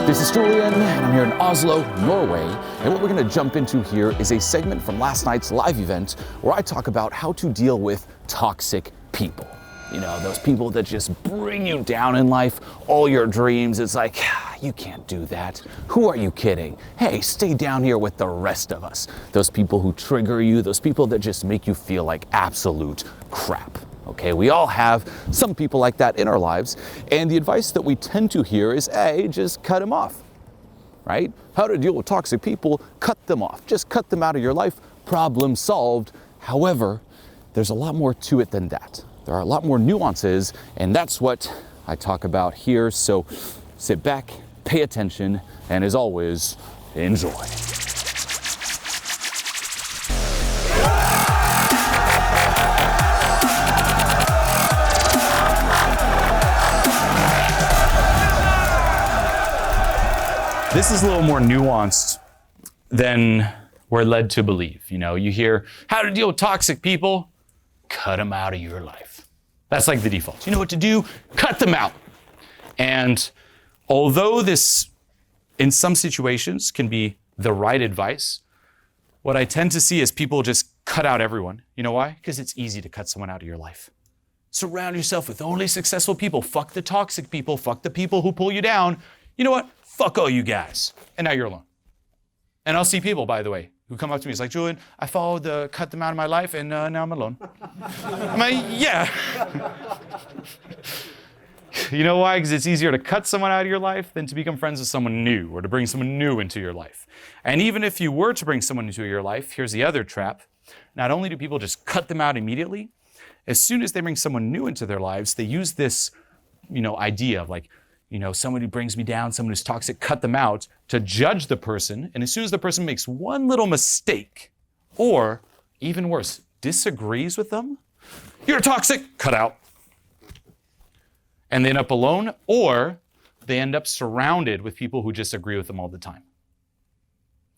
This is Julien, and I'm here in Oslo, Norway, and what we're going to jump into here is a segment from last night's live event where I talk about how to deal with toxic people. You know, those people that just bring you down in life, all your dreams. It's like, you can't do that. Who are you kidding? Hey, stay down here with the rest of us. Those people who trigger you, those people that just make you feel like absolute crap. Okay, we all have some people like that in our lives, and the advice that we tend to hear is, hey, just cut them off, right? How to deal with toxic people, cut them off. Just cut them out of your life, problem solved. However, there's a lot more to it than that. There are a lot more nuances, and that's what I talk about here. So sit back, pay attention, and as always, enjoy. This is a little more nuanced than we're led to believe. You know, you hear how to deal with toxic people, cut them out of your life. That's like the default. You know what to do? Cut them out. And although this, in some situations, can be the right advice, what I tend to see is people just cut out everyone. You know why? Because it's easy to cut someone out of your life. Surround yourself with only successful people. Fuck the toxic people. Fuck the people who pull you down. You know what? Fuck all you guys. And now you're alone. And I'll see people, by the way, who come up to me. It's like, Julien, I followed the cut them out of my life, and now I'm alone. I'm like, yeah. You know why? Because it's easier to cut someone out of your life than to become friends with someone new or to bring someone new into your life. And even if you were to bring someone into your life, here's the other trap. Not only do people just cut them out immediately, as soon as they bring someone new into their lives, they use this, idea of like, someone who brings me down, someone who's toxic, cut them out to judge the person. And as soon as the person makes one little mistake, or even worse, disagrees with them, you're toxic, cut out. And they end up alone, or they end up surrounded with people who just agree with them all the time.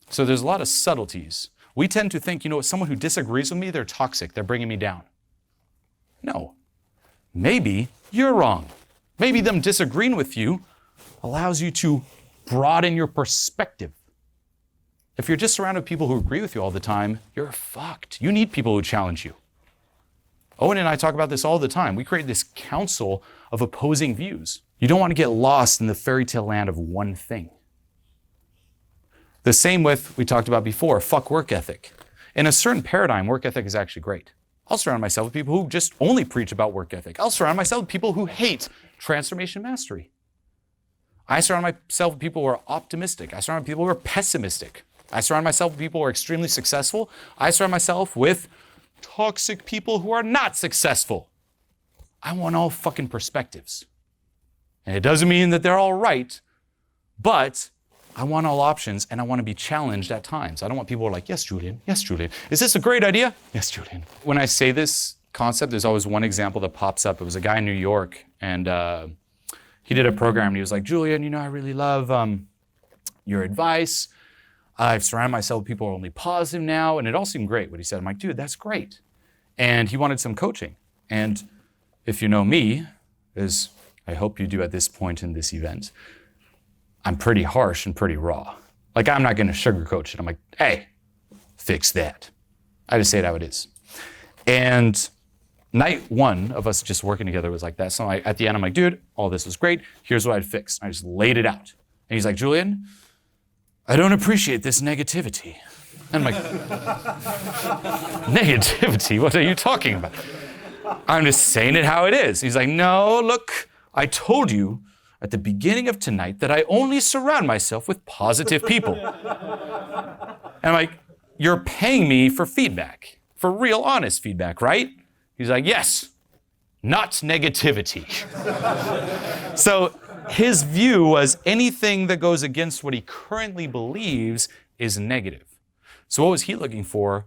So there's a lot of subtleties. We tend to think, someone who disagrees with me, they're toxic, they're bringing me down. No, maybe you're wrong. Maybe them disagreeing with you allows you to broaden your perspective. If you're just surrounded with people who agree with you all the time, you're fucked. You need people who challenge you. Owen and I talk about this all the time. We create this council of opposing views. You don't want to get lost in the fairy tale land of one thing. The same with, we talked about before, fuck work ethic. In a certain paradigm, work ethic is actually great. I'll surround myself with people who just only preach about work ethic. I'll surround myself with people who hate transformation mastery. I surround myself with people who are optimistic. I surround people who are pessimistic. I surround myself with people who are extremely successful. I surround myself with toxic people who are not successful. I want all fucking perspectives. And it doesn't mean that they're all right, but I want all options, and I want to be challenged at times. I don't want people who are like, yes, Julien, yes, Julien. Is this a great idea? Yes, Julien. When I say this concept, there's always one example that pops up. It was a guy in New York, and he did a program, and he was like, Julien, I really love your advice. I've surrounded myself with people who are only positive now, and it all seemed great, what he said. I'm like, dude, that's great. And he wanted some coaching. And if you know me, as I hope you do at this point in this event, I'm pretty harsh and pretty raw. Like, I'm not going to sugarcoat it. I'm like, hey, fix that. I just say it how it is. And night one of us just working together was like that. So at the end, I'm like, dude, all this was great. Here's what I'd fix. I just laid it out. And he's like, Julien, I don't appreciate this negativity. And I'm like, negativity? What are you talking about? I'm just saying it how it is. He's like, no, look, I told you at the beginning of tonight that I only surround myself with positive people. And I'm like, you're paying me for feedback, for real honest feedback, right? He's like, yes, not negativity. So his view was anything that goes against what he currently believes is negative. So what was he looking for?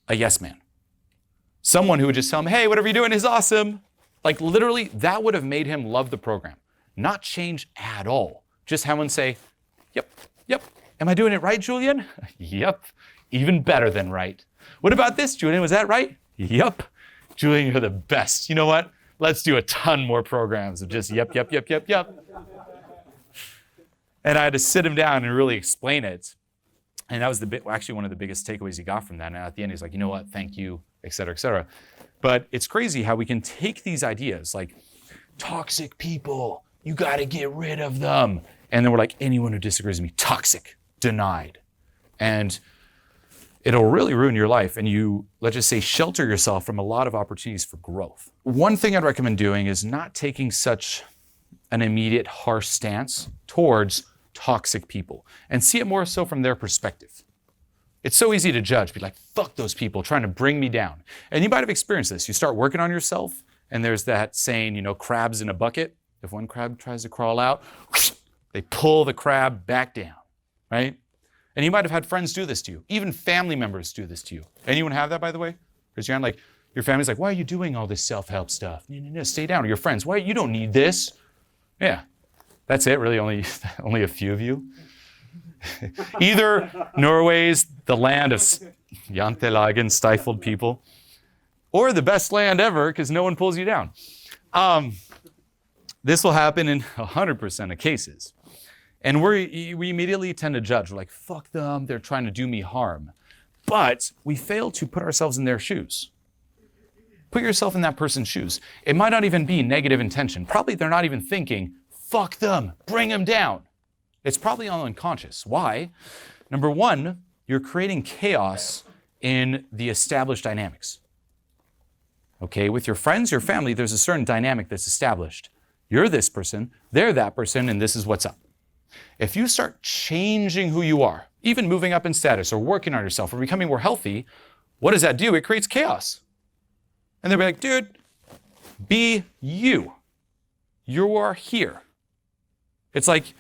A yes man. Someone who would just tell him, hey, whatever you're doing is awesome. Like literally, that would have made him love the program. Not change at all. Just have one say, yep. Am I doing it right, Julien? Yep. Even better than right. What about this, Julien? Was that right? Yep. Julien, you're the best. You know what? Let's do a ton more programs of just yep. And And I had to sit him down and really explain it. And that was actually one of the biggest takeaways he got from that. And at the end, he's like, you know what, thank you, et cetera, et cetera. But it's crazy how we can take these ideas like toxic people, you got to get rid of them. And then we're like, anyone who disagrees with me, toxic, denied. And it'll really ruin your life. And you, let's just say, shelter yourself from a lot of opportunities for growth. One thing I'd recommend doing is not taking such an immediate harsh stance towards toxic people and see it more so from their perspective. It's so easy to judge, be like, fuck those people trying to bring me down. And you might have experienced this. You start working on yourself and there's that saying, you know, crabs in a bucket. If one crab tries to crawl out, they pull the crab back down, right? And you might have had friends do this to you. Even family members do this to you. Anyone have that, by the way? Raise your hand. Like, your family's like, why are you doing all this self-help stuff? No, stay down. Or your friends, why? You don't need this. Yeah, that's it. Really, only a few of you. Either Norway's the land of jantelagen, stifled people, or the best land ever because no one pulls you down. This will happen in 100% of cases. And we immediately tend to judge. We're like, fuck them, they're trying to do me harm. But we fail to put ourselves in their shoes. Put yourself in that person's shoes. It might not even be negative intention. Probably they're not even thinking, fuck them, bring them down. It's probably all unconscious. Why? Number one, you're creating chaos in the established dynamics. Okay, with your friends, your family, there's a certain dynamic that's established. You're this person, they're that person, and this is what's up. If you start changing who you are, even moving up in status or working on yourself or becoming more healthy, what does that do? It creates chaos. And they'll be like, dude, be you. You are here. It's like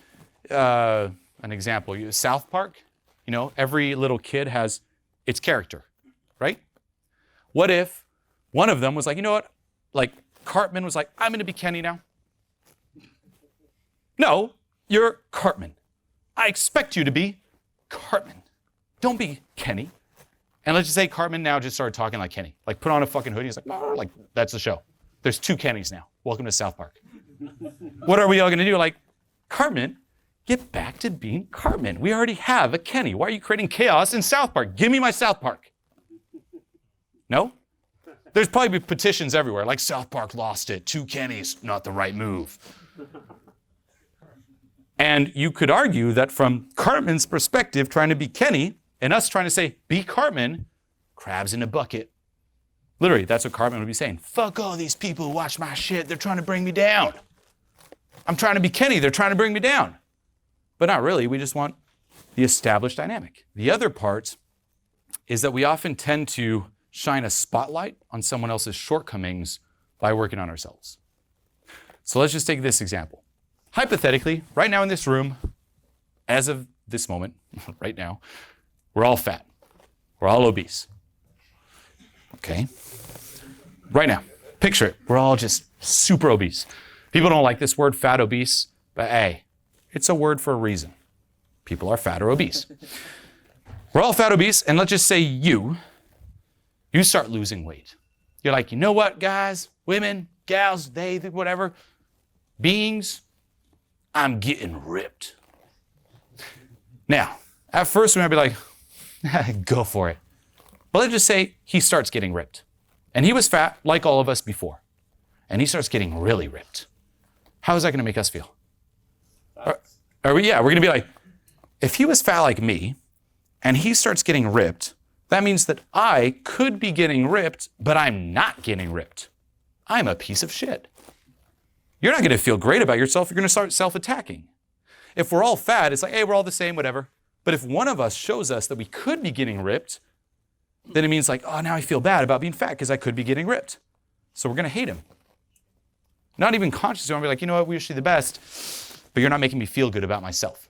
an example, South Park, you know, every little kid has its character, right? What if one of them was like, you know what? Like Cartman was like, I'm going to be Kenny now. No, you're Cartman. I expect you to be Cartman. Don't be Kenny. And let's just say Cartman now just started talking like Kenny. Like put on a fucking hoodie. He's like, that's the show. There's 2 Kennys now. Welcome to South Park. What are we all going to do? Like, Cartman, get back to being Cartman. We already have a Kenny. Why are you creating chaos in South Park? Give me my South Park. No? There's probably petitions everywhere. Like South Park lost it. 2 Kennys, not the right move. And you could argue that from Cartman's perspective, trying to be Kenny, and us trying to say, be Cartman, crabs in a bucket. Literally, that's what Cartman would be saying. Fuck all these people who watch my shit. They're trying to bring me down. I'm trying to be Kenny. They're trying to bring me down. But not really. We just want the established dynamic. The other part is that we often tend to shine a spotlight on someone else's shortcomings by working on ourselves. So let's just take this example. Hypothetically, right now in this room, as of this moment, right now, we're all fat. We're all obese. Okay? Right now, picture it. We're all just super obese. People don't like this word, fat, obese, but hey, it's a word for a reason. People are fat or obese. We're all fat, obese, and let's just say you start losing weight. You're like, you know what, guys, women, gals, they, whatever, beings, I'm getting ripped. Now, at first we might be like, go for it. But let's just say he starts getting ripped. And he was fat like all of us before. And he starts getting really ripped. How is that going to make us feel? We're going to be like, if he was fat like me and he starts getting ripped, that means that I could be getting ripped, but I'm not getting ripped. I'm a piece of shit. You're not going to feel great about yourself. You're going to start self-attacking. If we're all fat, it's like, hey, we're all the same, whatever. But if one of us shows us that we could be getting ripped, then it means like, oh, now I feel bad about being fat because I could be getting ripped. So we're going to hate him. Not even consciously, we're going to be like, you know what, we wish you the best, but you're not making me feel good about myself.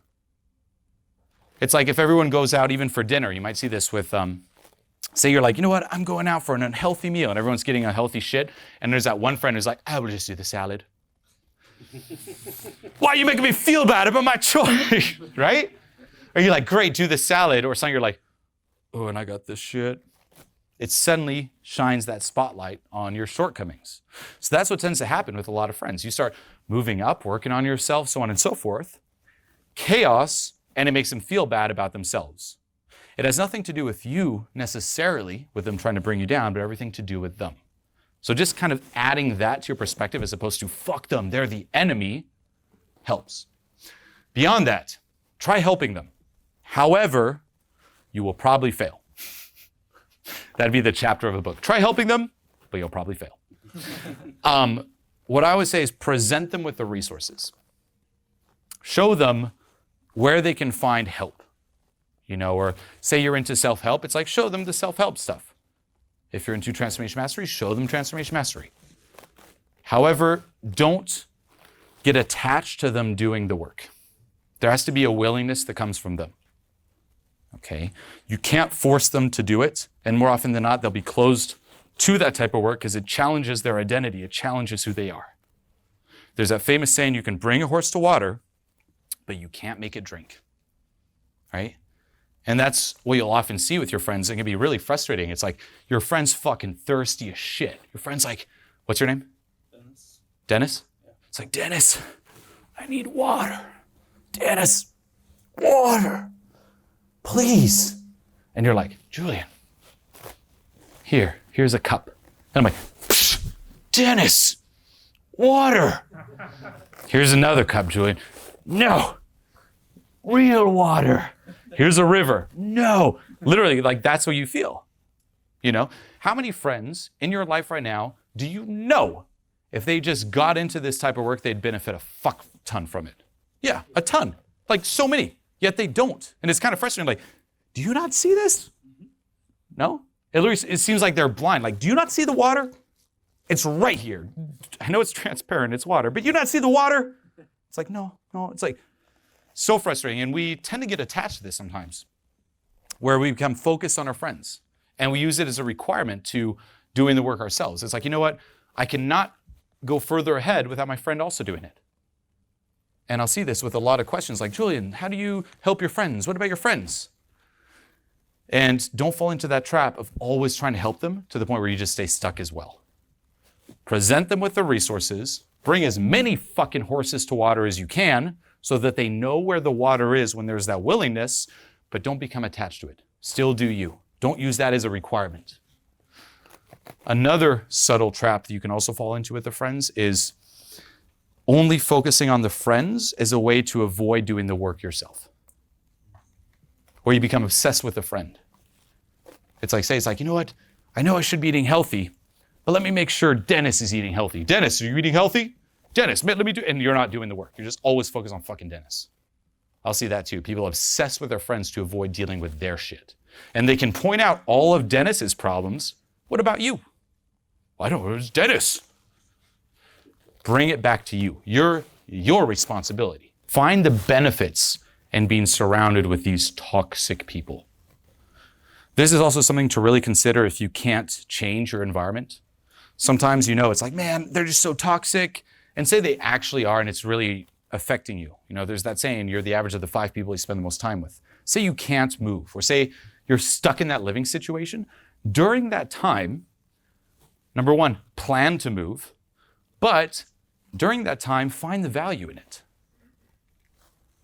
It's like if everyone goes out even for dinner, you might see this with, say you're like, you know what, I'm going out for an unhealthy meal, and everyone's getting unhealthy shit, and there's that one friend who's like, I will just do the salad. Why are you making me feel bad about my choice, right? Or you're like, great, do the salad, or something you're like, oh, and I got this shit. It suddenly shines that spotlight on your shortcomings. So that's what tends to happen with a lot of friends. You start moving up, working on yourself, so on and so forth, chaos, and it makes them feel bad about themselves. It has nothing to do with you necessarily, with them trying to bring you down, but everything to do with them. So just kind of adding that to your perspective as opposed to fuck them, they're the enemy, helps. Beyond that, try helping them. However, you will probably fail. That'd be the chapter of a book. Try helping them, but you'll probably fail. What I would say is present them with the resources. Show them where they can find help. Or say you're into self-help, it's like show them the self-help stuff. If you're into transformation mastery, show them transformation mastery. However, don't get attached to them doing the work. There has to be a willingness that comes from them. Okay? You can't force them to do it, and more often than not, they'll be closed to that type of work because it challenges their identity. It challenges who they are. There's that famous saying, you can bring a horse to water, but you can't make it drink. Right? And that's what you'll often see with your friends. It can be really frustrating. It's like your friend's fucking thirsty as shit. Your friend's like, what's your name? Dennis. Dennis? Yeah. It's like, Dennis, I need water. Dennis, water, please. And you're like, Julien, here's a cup. And I'm like, Dennis, water. Here's another cup, Julien. No, real water. Here's a river. No. Literally, like that's what you feel. How many friends in your life right now do you know if they just got into this type of work, they'd benefit a fuck ton from it? Yeah, a ton. Like so many. Yet they don't. And it's kind of frustrating. Like, do you not see this? No? It seems like they're blind. Like, do you not see the water? It's right here. I know it's transparent, it's water, but you not see the water? It's like, no. It's like, so frustrating, and we tend to get attached to this sometimes, where we become focused on our friends, and we use it as a requirement to doing the work ourselves. It's like, you know what? I cannot go further ahead without my friend also doing it. And I'll see this with a lot of questions like, Julien, how do you help your friends? What about your friends? And don't fall into that trap of always trying to help them to the point where you just stay stuck as well. Present them with the resources, bring as many fucking horses to water as you can, so that they know where the water is when there's that willingness, but don't become attached to it. Still do you. Don't use that as a requirement. Another subtle trap that you can also fall into with the friends is only focusing on the friends as a way to avoid doing the work yourself. Or you become obsessed with a friend. It's like, you know what? I know I should be eating healthy, but let me make sure Dennis is eating healthy. Dennis, are you eating healthy? Dennis, let me do it. And you're not doing the work. You're just always focused on fucking Dennis. I'll see that too. People obsessed with their friends to avoid dealing with their shit. And they can point out all of Dennis's problems. What about you? Well, I don't know. It's Dennis. Bring it back to you. Your responsibility. Find the benefits in being surrounded with these toxic people. This is also something to really consider if you can't change your environment. Sometimes it's like, man, they're just so toxic. And say they actually are, and it's really affecting you. There's that saying, you're the average of the 5 people you spend the most time with. Say you can't move, or say you're stuck in that living situation. During that time, number one, plan to move, but during that time, find the value in it.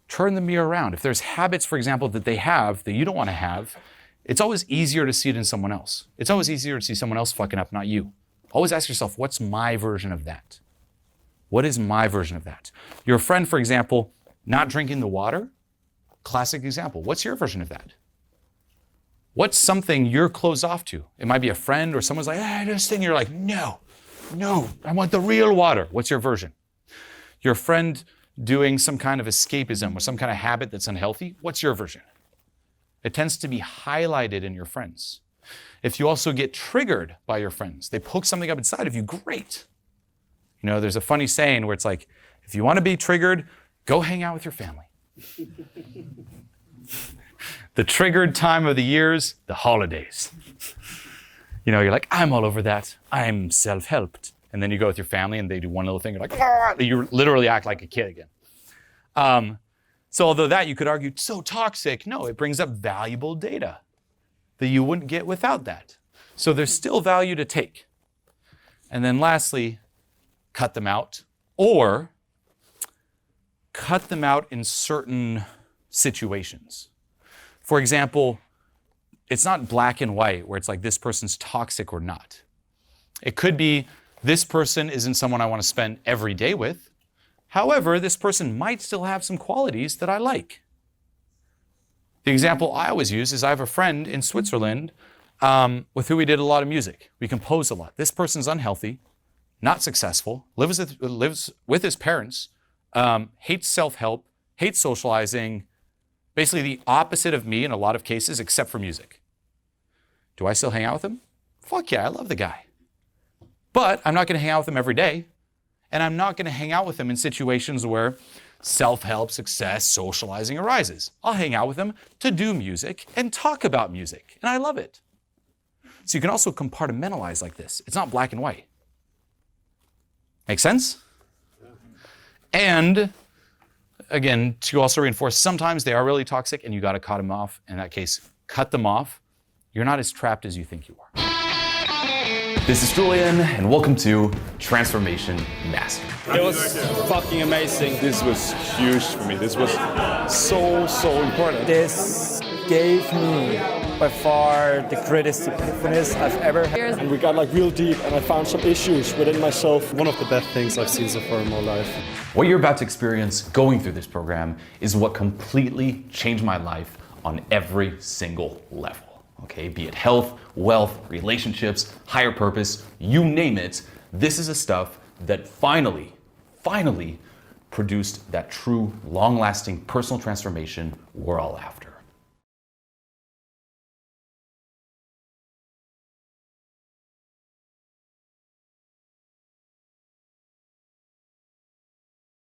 Turn the mirror around. If there's habits, for example, that they have that you don't want to have, it's always easier to see it in someone else. It's always easier to see someone else fucking up, not you. Always ask yourself, what's my version of that? What is my version of that? Your friend, for example, not drinking the water, classic example. What's your version of that? What's something you're closed off to? It might be a friend or someone's like, this thing. You're like, no, I want the real water. What's your version? Your friend doing some kind of escapism or some kind of habit that's unhealthy. What's your version? It tends to be highlighted in your friends. If you also get triggered by your friends, they poke something up inside of you, great. There's a funny saying where it's like, if you want to be triggered, go hang out with your family. The triggered time of the years, the holidays. You're like, I'm all over that. I'm self-helped. And then you go with your family and they do one little thing. You're like, ah! You literally act like a kid again. So although that you could argue, so toxic, no, it brings up valuable data that you wouldn't get without that. So there's still value to take. And then lastly, cut them out, or cut them out in certain situations. For example, it's not black and white where it's like this person's toxic or not. It could be this person isn't someone I want to spend every day with. However, this person might still have some qualities that I like. The example I always use is I have a friend in Switzerland with who we did a lot of music. We composed a lot. This person's unhealthy, not successful, lives with his parents, hates self-help, hates socializing, basically the opposite of me in a lot of cases, except for music. Do I still hang out with him? Fuck yeah, I love the guy. But I'm not going to hang out with him every day. And I'm not going to hang out with him in situations where self-help, success, socializing arises. I'll hang out with him to do music and talk about music. And I love it. So you can also compartmentalize like this. It's not black and white. Make sense? And again, to also reinforce, sometimes they are really toxic and you got to cut them off. In that case, cut them off. You're not as trapped as you think you are. This is Julien, and welcome to Transformation Mastery. It was fucking amazing. This was huge for me. This was so important. This gave me by far the greatest epiphanies I've ever had. And we got like real deep, and I found some issues within myself. One of the best things I've seen so far in my life. What you're about to experience going through this program is what completely changed my life on every single level. Okay, be it health, wealth, relationships, higher purpose, you name it. This is the stuff that finally produced that true, long-lasting personal transformation we're all after.